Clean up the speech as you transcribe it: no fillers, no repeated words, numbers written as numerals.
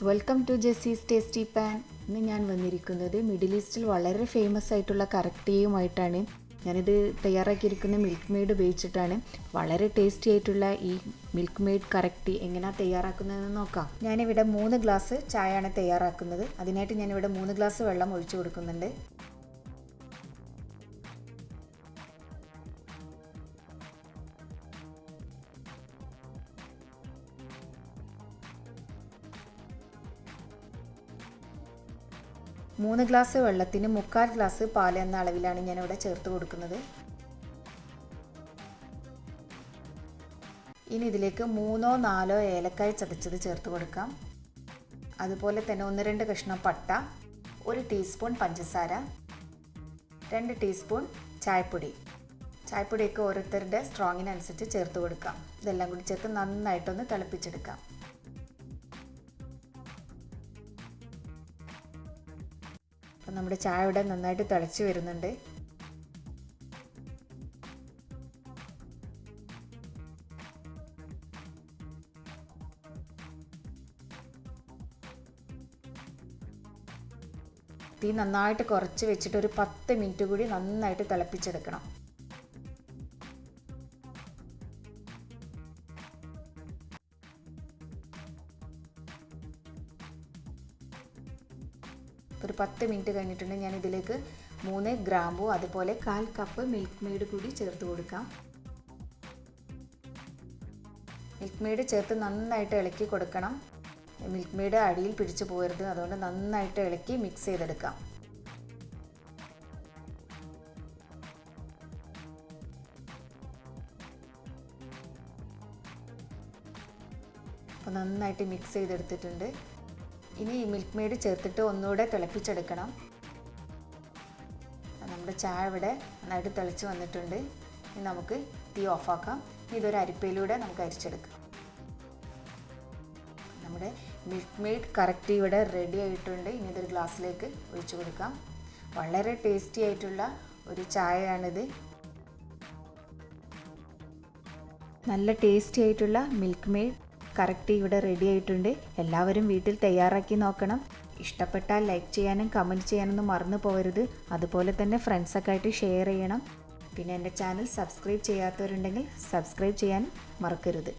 Welcome to Jessie's tasty pan. ഇന്ന് ഞാൻ വന്നിരിക്കുന്നത് മിഡിൽ ഈസ്റ്റിൽ വളരെ ഫേമസ് ആയിട്ടുള്ള കറക്റ്റിയുമായിട്ടാണ്. ഞാനിത് തയ്യാറാക്കിയിരിക്കുന്ന മിൽക്ക് മെയ്ഡ് ഉപയോഗിച്ചിട്ടാണ്. വളരെ ടേസ്റ്റി ആയിട്ടുള്ള ഈ മിൽക്ക് മെയ്ഡ് കറക്റ്റി എങ്ങനെയാണ് തയ്യാറാക്കുന്നതെന്ന് നോക്കാം. ഞാനിവിടെ 3 ഗ്ലാസ് ചായയാണ് തയ്യാറാക്കുന്നത്. അതിനായിട്ട് ഞാനിവിടെ 3 ഗ്ലാസ് വെള്ളം ഒഴിച്ചു കൊടുക്കുന്നുണ്ട്. മൂന്ന് ഗ്ലാസ് വെള്ളത്തിന് 3/4 ഗ്ലാസ് പാൽ എന്ന അളവിലാണ് ഞാനിവിടെ ചേർത്ത് കൊടുക്കുന്നത്. ഇനി ഇതിലേക്ക് 3-4 ഏലക്കായ ചതച്ചത് ചേർത്ത് കൊടുക്കാം. അതുപോലെ തന്നെ 1-2 കഷ്ണം പട്ട, 1 ടീസ്പൂൺ പഞ്ചസാര, 2 ടീസ്പൂൺ ചായപ്പൊടി. ചായപ്പൊടിയൊക്കെ ഓരോരുത്തരുടെ സ്ട്രോങ്ങിനനുസരിച്ച് ചേർത്ത് കൊടുക്കാം. ഇതെല്ലാം കൂടി ചേർത്ത് നന്നായിട്ടൊന്ന് തിളപ്പിച്ചെടുക്കാം. അപ്പം നമ്മുടെ ചായ ഇവിടെ നന്നായിട്ട് തിളച്ച് വരുന്നുണ്ട്. തീ നന്നായിട്ട് കുറച്ച് വെച്ചിട്ട് ഒരു 10 മിനിറ്റ് കൂടി നന്നായിട്ട് തിളപ്പിച്ചെടുക്കണം. ഒരു 10 മിനിറ്റ് കഴിഞ്ഞിട്ടുണ്ടെങ്കിൽ ഞാൻ ഇതിലേക്ക് 3 ഗ്രാമ്പൂ അതുപോലെ 1/4 കപ്പ് മിൽക്ക് മെയ്ഡ് കൂടി ചേർത്ത് കൊടുക്കാം. മിൽക്ക് മെയ്ഡ് ചേർത്ത് നന്നായിട്ട് ഇളക്കി കൊടുക്കണം. മിൽക്ക് മെയ്ഡ് അടിയിൽ പിടിച്ചു പോകരുത്, അതുകൊണ്ട് നന്നായിട്ട് ഇളക്കി മിക്സ് ചെയ്തെടുക്കാം. അപ്പോൾ നന്നായിട്ട് മിക്സ് ചെയ്തെടുത്തിട്ടുണ്ട്. ഇനി ഈ മിൽക്ക് മെയ്ഡ് ചേർത്തിട്ട് ഒന്നുകൂടെ തിളപ്പിച്ചെടുക്കണം. നമ്മുടെ ചായ ഇവിടെ നന്നായിട്ട് തിളച്ച് വന്നിട്ടുണ്ട്. ഇനി നമുക്ക് തീ ഓഫാക്കാം. ഇതൊരു അരിപ്പയിലൂടെ നമുക്ക് അരിച്ചെടുക്കാം. നമ്മുടെ മിൽക്ക് മെയ്ഡ് കറക്റ്റ് ഇവിടെ റെഡി ആയിട്ടുണ്ട്. ഇനി ഇതൊരു ഗ്ലാസ്സിലേക്ക് ഒഴിച്ചു കൊടുക്കാം. വളരെ ടേസ്റ്റി ആയിട്ടുള്ള ഒരു ചായയാണിത്. നല്ല ടേസ്റ്റി ആയിട്ടുള്ള മിൽക്ക് മെയ്ഡ് കറക്റ്റ് ഇവിടെ റെഡി ആയിട്ടുണ്ട്. എല്ലാവരും വീട്ടിൽ തയ്യാറാക്കി നോക്കണം. ഇഷ്ടപ്പെട്ടാൽ ലൈക്ക് ചെയ്യാനും കമൻറ്റ് ചെയ്യാനൊന്നും മറന്നു പോകരുത്. അതുപോലെ തന്നെ ഫ്രണ്ട്സൊക്കെ ആയിട്ട് ഷെയർ ചെയ്യണം. പിന്നെ എൻ്റെ ചാനൽ സബ്സ്ക്രൈബ് ചെയ്യാത്തവരുണ്ടെങ്കിൽ സബ്സ്ക്രൈബ് ചെയ്യാനും മറക്കരുത്.